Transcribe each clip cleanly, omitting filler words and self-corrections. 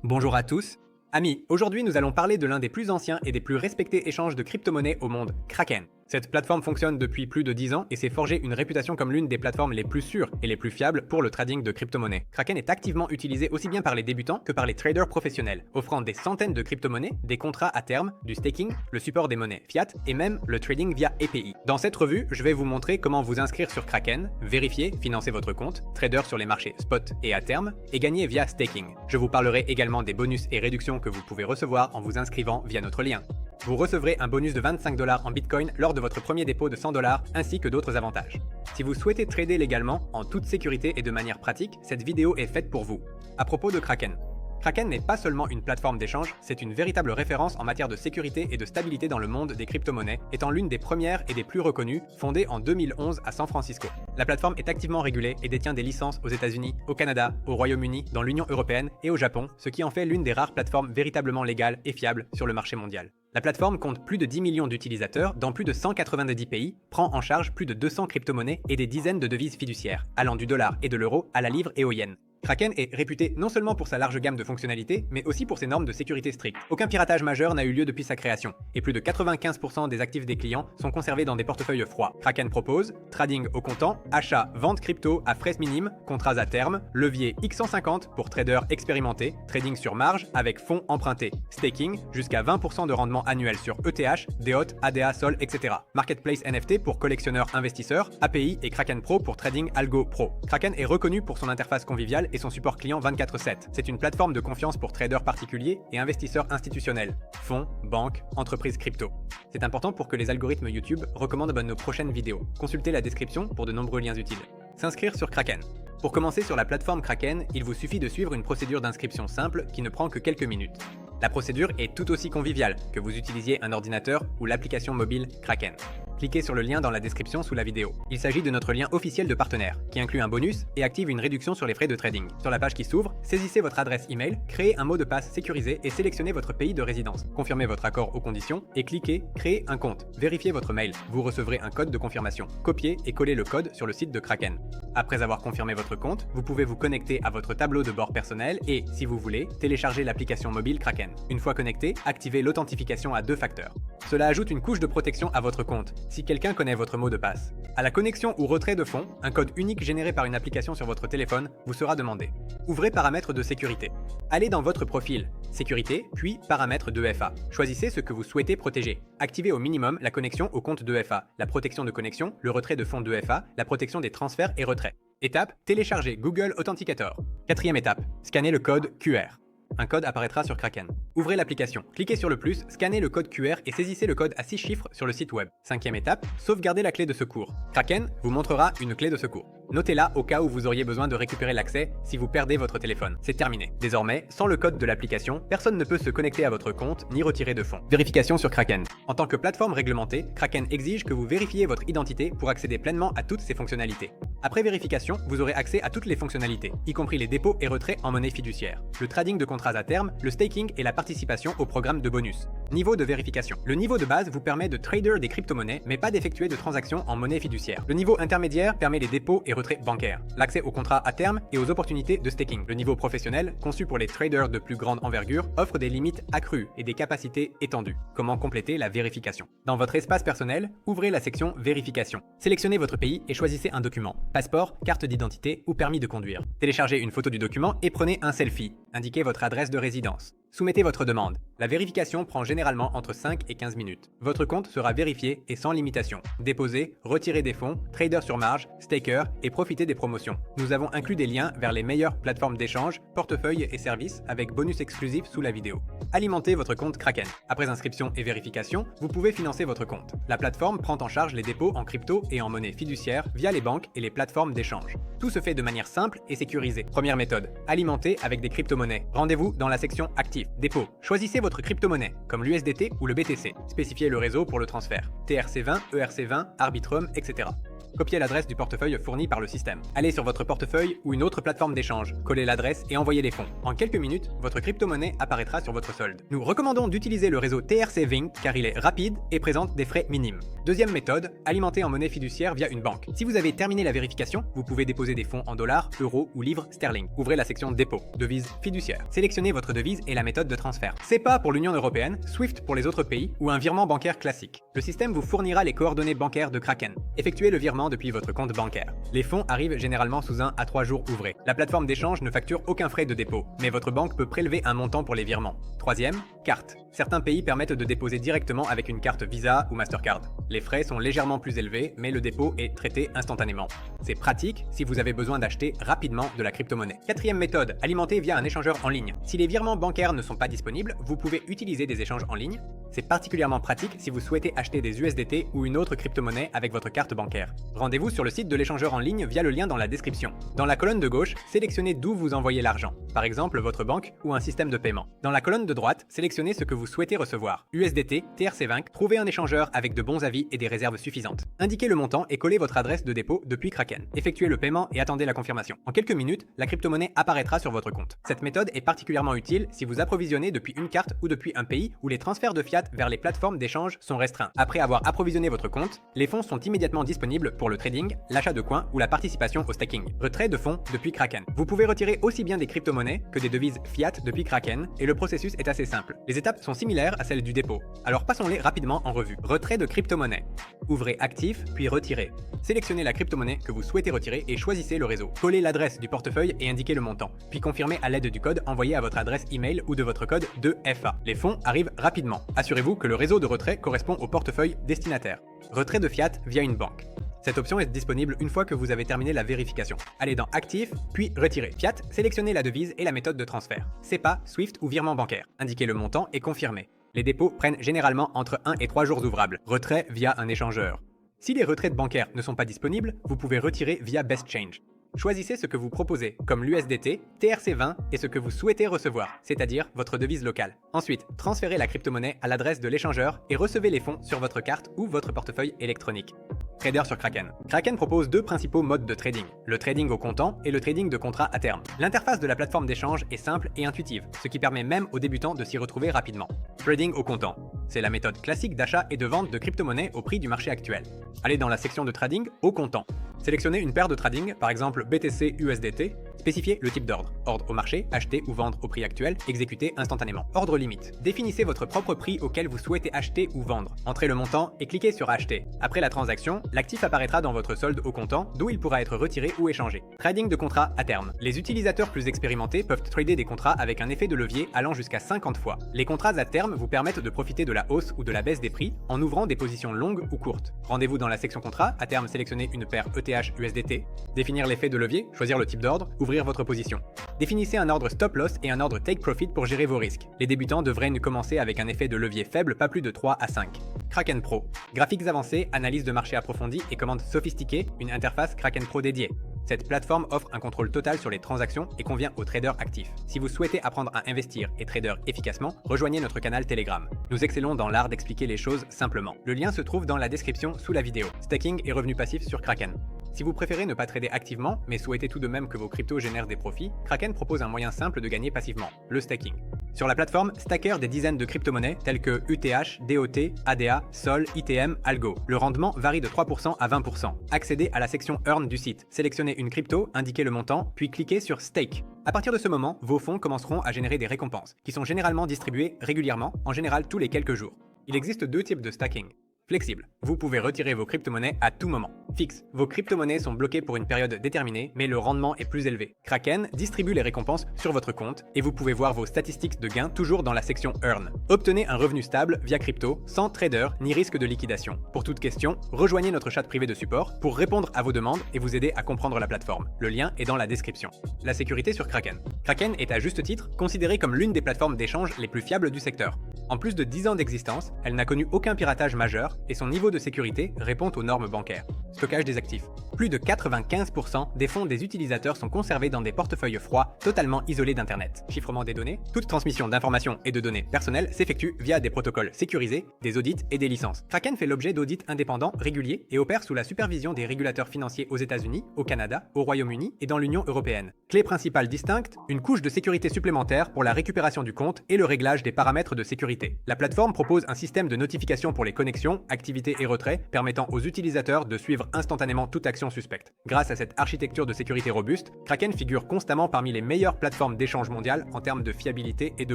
Bonjour à tous. Amis, aujourd'hui nous allons parler de l'un des plus anciens et des plus respectés échanges de crypto-monnaies au monde, Kraken. Cette plateforme fonctionne depuis plus de 10 ans et s'est forgée une réputation comme l'une des plateformes les plus sûres et les plus fiables pour le trading de crypto-monnaies. Kraken est activement utilisé aussi bien par les débutants que par les traders professionnels, offrant des centaines de crypto-monnaies, des contrats à terme, du staking, le support des monnaies fiat et même le trading via API. Dans cette revue, je vais vous montrer comment vous inscrire sur Kraken, vérifier, financer votre compte, trader sur les marchés spot et à terme, et gagner via staking. Je vous parlerai également des bonus et réductions que vous pouvez recevoir en vous inscrivant via notre lien. Vous recevrez un bonus de 25 $ en Bitcoin lors de votre premier dépôt de 100 $ ainsi que d'autres avantages. Si vous souhaitez trader légalement, en toute sécurité et de manière pratique, cette vidéo est faite pour vous. À propos de Kraken. Kraken n'est pas seulement une plateforme d'échange, c'est une véritable référence en matière de sécurité et de stabilité dans le monde des crypto-monnaies, étant l'une des premières et des plus reconnues, fondée en 2011 à San Francisco. La plateforme est activement régulée et détient des licences aux États-Unis, au Canada, au Royaume-Uni, dans l'Union européenne et au Japon, ce qui en fait l'une des rares plateformes véritablement légales et fiables sur le marché mondial. La plateforme compte plus de 10 millions d'utilisateurs dans plus de 190 pays, prend en charge plus de 200 crypto-monnaies et des dizaines de devises fiduciaires, allant du dollar et de l'euro à la livre et au yen. Kraken est réputé non seulement pour sa large gamme de fonctionnalités, mais aussi pour ses normes de sécurité strictes. Aucun piratage majeur n'a eu lieu depuis sa création, et plus de 95% des actifs des clients sont conservés dans des portefeuilles froids. Kraken propose trading au comptant, achat, vente crypto à frais minimes, contrats à terme, levier X150 pour traders expérimentés, trading sur marge avec fonds empruntés, staking jusqu'à 20% de rendement annuel sur ETH, DEOT, ADA, Sol, etc. Marketplace NFT pour collectionneurs investisseurs, API et Kraken Pro pour trading algo pro. Kraken est reconnu pour son interface conviviale et son support client 24/7. C'est une plateforme de confiance pour traders particuliers et investisseurs institutionnels, fonds, banques, entreprises crypto. C'est important pour que les algorithmes YouTube recommandent nos prochaines vidéos. Consultez la description pour de nombreux liens utiles. S'inscrire sur Kraken. Pour commencer sur la plateforme Kraken, il vous suffit de suivre une procédure d'inscription simple qui ne prend que quelques minutes. La procédure est tout aussi conviviale que vous utilisiez un ordinateur ou l'application mobile Kraken. Cliquez sur le lien dans la description sous la vidéo. Il s'agit de notre lien officiel de partenaire, qui inclut un bonus et active une réduction sur les frais de trading. Sur la page qui s'ouvre, saisissez votre adresse email, créez un mot de passe sécurisé et sélectionnez votre pays de résidence. Confirmez votre accord aux conditions et cliquez « Créer un compte ». Vérifiez votre mail. Vous recevrez un code de confirmation. Copiez et collez le code sur le site de Kraken. Après avoir confirmé votre compte, vous pouvez vous connecter à votre tableau de bord personnel et, si vous voulez, télécharger l'application mobile Kraken. Une fois connecté, activez l'authentification à 2 facteurs. Cela ajoute une couche de protection à votre compte, si quelqu'un connaît votre mot de passe. À la connexion ou retrait de fonds, un code unique généré par une application sur votre téléphone vous sera demandé. Ouvrez Paramètres de sécurité. Allez dans votre profil, Sécurité, puis Paramètres d'EFA. Choisissez ce que vous souhaitez protéger. Activez au minimum la connexion au compte d'EFA, la protection de connexion, le retrait de fonds d'EFA, la protection des transferts et retraits. Étape, télécharger Google Authenticator. Quatrième étape, scannez le code QR. Un code apparaîtra sur Kraken. Ouvrez l'application, cliquez sur le plus, scannez le code QR et saisissez le code à 6 chiffres sur le site web. Cinquième étape, sauvegardez la clé de secours. Kraken vous montrera une clé de secours. Notez-la au cas où vous auriez besoin de récupérer l'accès si vous perdez votre téléphone. C'est terminé. Désormais, sans le code de l'application, personne ne peut se connecter à votre compte ni retirer de fonds. Vérification sur Kraken. En tant que plateforme réglementée, Kraken exige que vous vérifiez votre identité pour accéder pleinement à toutes ses fonctionnalités. Après vérification, vous aurez accès à toutes les fonctionnalités, y compris les dépôts et retraits en monnaie fiduciaire, le trading de contrats à terme, le staking et la participation au programme de bonus. Niveau de vérification. Le niveau de base vous permet de trader des crypto-monnaies, mais pas d'effectuer de transactions en monnaie fiduciaire. Le niveau intermédiaire permet les dépôts et retraits bancaires, l'accès aux contrats à terme et aux opportunités de staking. Le niveau professionnel, conçu pour les traders de plus grande envergure, offre des limites accrues et des capacités étendues. Comment compléter la vérification? Dans votre espace personnel, ouvrez la section Vérification. Sélectionnez votre pays et choisissez un document. Passeport, carte d'identité ou permis de conduire. Téléchargez une photo du document et prenez un selfie. Indiquez votre adresse de résidence. Soumettez votre demande. La vérification prend généralement entre 5 et 15 minutes. Votre compte sera vérifié et sans limitation. Déposez, retirez des fonds, trader sur marge, staker et profitez des promotions. Nous avons inclus des liens vers les meilleures plateformes d'échange, portefeuilles et services avec bonus exclusifs sous la vidéo. Alimentez votre compte Kraken. Après inscription et vérification, vous pouvez financer votre compte. La plateforme prend en charge les dépôts en crypto et en monnaie fiduciaire via les banques et les plateformes d'échange. Tout se fait de manière simple et sécurisée. Première méthode, alimenter avec des crypto-monnaies. Rendez-vous dans la section Actifs. Dépôt. Choisissez votre crypto-monnaie, comme l'USDT ou le BTC. Spécifiez le réseau pour le transfert. TRC20, ERC20, Arbitrum, etc. Copiez l'adresse du portefeuille fourni par le système. Allez sur votre portefeuille ou une autre plateforme d'échange, collez l'adresse et envoyez les fonds. En quelques minutes, votre crypto-monnaie apparaîtra sur votre solde. Nous recommandons d'utiliser le réseau TRC Vint car il est rapide et présente des frais minimes. Deuxième méthode, alimenter en monnaie fiduciaire via une banque. Si vous avez terminé la vérification, vous pouvez déposer des fonds en dollars, euros ou livres sterling. Ouvrez la section dépôt, devise fiduciaire. Sélectionnez votre devise et la méthode de transfert. SEPA pour l'Union européenne, SWIFT pour les autres pays ou un virement bancaire classique. Le système vous fournira les coordonnées bancaires de Kraken. Effectuez le virement depuis votre compte bancaire. Les fonds arrivent généralement sous 1 à 3 jours ouvrés. La plateforme d'échange ne facture aucun frais de dépôt, mais votre banque peut prélever un montant pour les virements. Troisième, carte. Certains pays permettent de déposer directement avec une carte Visa ou Mastercard. Les frais sont légèrement plus élevés, mais le dépôt est traité instantanément. C'est pratique si vous avez besoin d'acheter rapidement de la crypto-monnaie. Quatrième méthode, alimenter via un échangeur en ligne. Si les virements bancaires ne sont pas disponibles, vous pouvez utiliser des échanges en ligne. C'est particulièrement pratique si vous souhaitez acheter des USDT ou une autre crypto-monnaie avec votre carte bancaire. Rendez-vous sur le site de l'échangeur en ligne via le lien dans la description. Dans la colonne de gauche, sélectionnez d'où vous envoyez l'argent, par exemple votre banque ou un système de paiement. Dans la colonne de droite, sélectionnez ce que vous souhaitez recevoir. USDT, TRC20, trouvez un échangeur avec de bons avis et des réserves suffisantes. Indiquez le montant et collez votre adresse de dépôt depuis Kraken. Effectuez le paiement et attendez la confirmation. En quelques minutes, la crypto-monnaie apparaîtra sur votre compte. Cette méthode est particulièrement utile si vous approvisionnez depuis une carte ou depuis un pays où les transferts de fiat vers les plateformes d'échange sont restreints. Après avoir approvisionné votre compte, les fonds sont immédiatement disponibles pour le trading, l'achat de coins ou la participation au staking. Retrait de fonds depuis Kraken. Vous pouvez retirer aussi bien des crypto-monnaies que des devises fiat depuis Kraken et le processus est assez simple. Les étapes sont similaires à celles du dépôt. Alors passons-les rapidement en revue. Retrait de crypto-monnaie. Ouvrez Actif puis Retirer. Sélectionnez la crypto-monnaie que vous souhaitez retirer et choisissez le réseau. Collez l'adresse du portefeuille et indiquez le montant, puis confirmez à l'aide du code envoyé à votre adresse email ou de votre code 2FA. Les fonds arrivent rapidement. Assurez-vous que le réseau de retrait correspond au portefeuille destinataire. Retrait de fiat via une banque. Cette option est disponible une fois que vous avez terminé la vérification. Allez dans Actif, puis Retirer. Fiat, sélectionnez la devise et la méthode de transfert. SEPA, SWIFT ou virement bancaire. Indiquez le montant et confirmez. Les dépôts prennent généralement entre 1 et 3 jours ouvrables. Retrait via un échangeur. Si les retraits bancaires ne sont pas disponibles, vous pouvez retirer via Best Change. Choisissez ce que vous proposez, comme l'USDT, TRC20 et ce que vous souhaitez recevoir, c'est-à-dire votre devise locale. Ensuite, transférez la crypto-monnaie à l'adresse de l'échangeur et recevez les fonds sur votre carte ou votre portefeuille électronique. Trader sur Kraken. Kraken propose deux principaux modes de trading, le trading au comptant et le trading de contrats à terme. L'interface de la plateforme d'échange est simple et intuitive, ce qui permet même aux débutants de s'y retrouver rapidement. Trading au comptant. C'est la méthode classique d'achat et de vente de crypto-monnaies au prix du marché actuel. Allez dans la section de trading au comptant. Sélectionnez une paire de trading, par exemple BTC USDT. Spécifiez le type d'ordre. Ordre au marché, acheter ou vendre au prix actuel, exécuter instantanément. Ordre limite. Définissez votre propre prix auquel vous souhaitez acheter ou vendre. Entrez le montant et cliquez sur acheter. Après la transaction, l'actif apparaîtra dans votre solde au comptant, d'où il pourra être retiré ou échangé. Trading de contrats à terme. Les utilisateurs plus expérimentés peuvent trader des contrats avec un effet de levier allant jusqu'à 50 fois. Les contrats à terme vous permettent de profiter de la hausse ou de la baisse des prix en ouvrant des positions longues ou courtes. Rendez-vous dans la section contrat, à terme sélectionnez une paire ETH USDT, définir l'effet de levier, choisir le type d'ordre, ouvrir votre position. Définissez un ordre stop loss et un ordre take profit pour gérer vos risques. Les débutants devraient ne commencer avec un effet de levier faible, pas plus de 3 à 5. Kraken Pro. Graphiques avancés, analyse de marché approfondie et commandes sophistiquées, une interface Kraken Pro dédiée. Cette plateforme offre un contrôle total sur les transactions et convient aux traders actifs. Si vous souhaitez apprendre à investir et trader efficacement, rejoignez notre canal Telegram. Nous excellons dans l'art d'expliquer les choses simplement. Le lien se trouve dans la description sous la vidéo. Staking et revenus passifs sur Kraken. Si vous préférez ne pas trader activement, mais souhaitez tout de même que vos cryptos génèrent des profits, Kraken propose un moyen simple de gagner passivement, le staking. Sur la plateforme, stacker des dizaines de crypto-monnaies telles que UTH, DOT, ADA, SOL, ITM, Algo. Le rendement varie de 3% à 20%. Accédez à la section Earn du site. Sélectionnez une crypto, indiquez le montant, puis cliquez sur Stake. À partir de ce moment, vos fonds commenceront à générer des récompenses, qui sont généralement distribuées régulièrement, en général tous les quelques jours. Il existe deux types de stacking. Flexible. Vous pouvez retirer vos crypto-monnaies à tout moment. Fixe. Vos crypto-monnaies sont bloquées pour une période déterminée, mais le rendement est plus élevé. Kraken distribue les récompenses sur votre compte et vous pouvez voir vos statistiques de gains toujours dans la section Earn. Obtenez un revenu stable via crypto, sans trader ni risque de liquidation. Pour toute question, rejoignez notre chat privé de support pour répondre à vos demandes et vous aider à comprendre la plateforme. Le lien est dans la description. La sécurité sur Kraken. Kraken est à juste titre considérée comme l'une des plateformes d'échange les plus fiables du secteur. En plus de 10 ans d'existence, elle n'a connu aucun piratage majeur et son niveau de sécurité répond aux normes bancaires. Stockage des actifs. Plus de 95% des fonds des utilisateurs sont conservés dans des portefeuilles froids totalement isolés d'Internet. Chiffrement des données. Toute transmission d'informations et de données personnelles s'effectue via des protocoles sécurisés, des audits et des licences. Kraken fait l'objet d'audits indépendants réguliers et opère sous la supervision des régulateurs financiers aux États-Unis, au Canada, au Royaume-Uni et dans l'Union européenne. Clé principale distincte, une couche de sécurité supplémentaire pour la récupération du compte et le réglage des paramètres de sécurité. La plateforme propose un système de notification pour les connexions, activités et retraits permettant aux utilisateurs de suivre instantanément toute action suspecte. Grâce à cette architecture de sécurité robuste, Kraken figure constamment parmi les meilleures plateformes d'échange mondiales en termes de fiabilité et de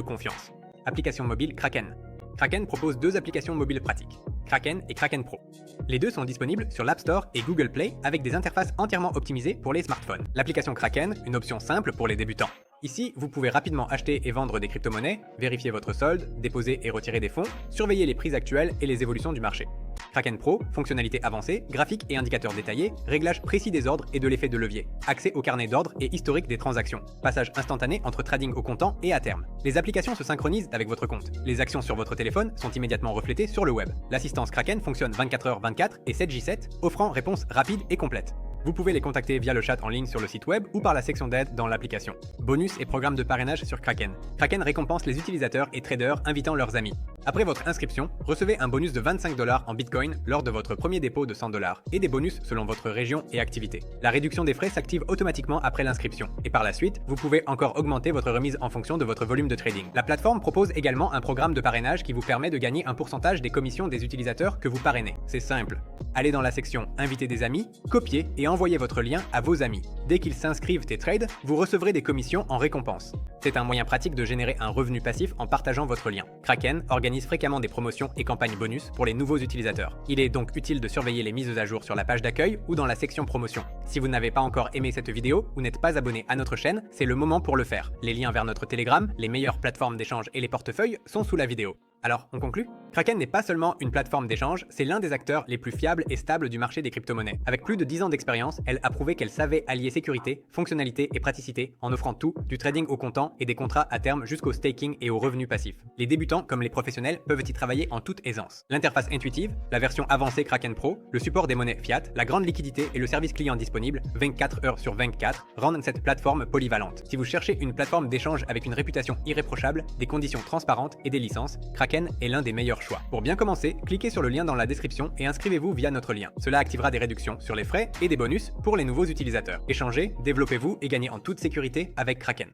confiance. Application mobile Kraken. Kraken propose deux applications mobiles pratiques, Kraken et Kraken Pro. Les deux sont disponibles sur l'App Store et Google Play avec des interfaces entièrement optimisées pour les smartphones. L'application Kraken, une option simple pour les débutants. Ici, vous pouvez rapidement acheter et vendre des crypto-monnaies, vérifier votre solde, déposer et retirer des fonds, surveiller les prix actuels et les évolutions du marché. Kraken Pro, fonctionnalités avancées, graphiques et indicateurs détaillés, réglage précis des ordres et de l'effet de levier, accès au carnet d'ordre et historique des transactions, passage instantané entre trading au comptant et à terme. Les applications se synchronisent avec votre compte. Les actions sur votre téléphone sont immédiatement reflétées sur le web. L'assistance Kraken fonctionne 24h24 et 7J7, offrant réponse rapide et complète. Vous pouvez les contacter via le chat en ligne sur le site web ou par la section d'aide dans l'application. Bonus et programme de parrainage sur Kraken. Kraken récompense les utilisateurs et traders invitant leurs amis. Après votre inscription, recevez un bonus de 25 $ en Bitcoin lors de votre premier dépôt de 100 $ et des bonus selon votre région et activité. La réduction des frais s'active automatiquement après l'inscription et par la suite, vous pouvez encore augmenter votre remise en fonction de votre volume de trading. La plateforme propose également un programme de parrainage qui vous permet de gagner un pourcentage des commissions des utilisateurs que vous parrainez. C'est simple. Allez dans la section Inviter des amis, copiez et envoyez votre lien à vos amis. Dès qu'ils s'inscrivent et trade, vous recevrez des commissions en récompense. C'est un moyen pratique de générer un revenu passif en partageant votre lien. Kraken organise fréquemment des promotions et campagnes bonus pour les nouveaux utilisateurs. Il est donc utile de surveiller les mises à jour sur la page d'accueil ou dans la section promotion. Si vous n'avez pas encore aimé cette vidéo ou n'êtes pas abonné à notre chaîne, c'est le moment pour le faire. Les liens vers notre Telegram, les meilleures plateformes d'échange et les portefeuilles sont sous la vidéo. Alors, on conclut? Kraken n'est pas seulement une plateforme d'échange, c'est l'un des acteurs les plus fiables et stables du marché des crypto-monnaies. Avec plus de 10 ans d'expérience, elle a prouvé qu'elle savait allier sécurité, fonctionnalité et praticité en offrant tout, du trading au comptant et des contrats à terme jusqu'au staking et aux revenus passifs. Les débutants comme les professionnels peuvent y travailler en toute aisance. L'interface intuitive, la version avancée Kraken Pro, le support des monnaies fiat, la grande liquidité et le service client disponible 24 heures sur 24 rendent cette plateforme polyvalente. Si vous cherchez une plateforme d'échange avec une réputation irréprochable, des conditions transparentes et des licences, Kraken est l'un des meilleurs choix. Pour bien commencer, cliquez sur le lien dans la description et inscrivez-vous via notre lien. Cela activera des réductions sur les frais et des bonus pour les nouveaux utilisateurs. Échangez, développez-vous et gagnez en toute sécurité avec Kraken.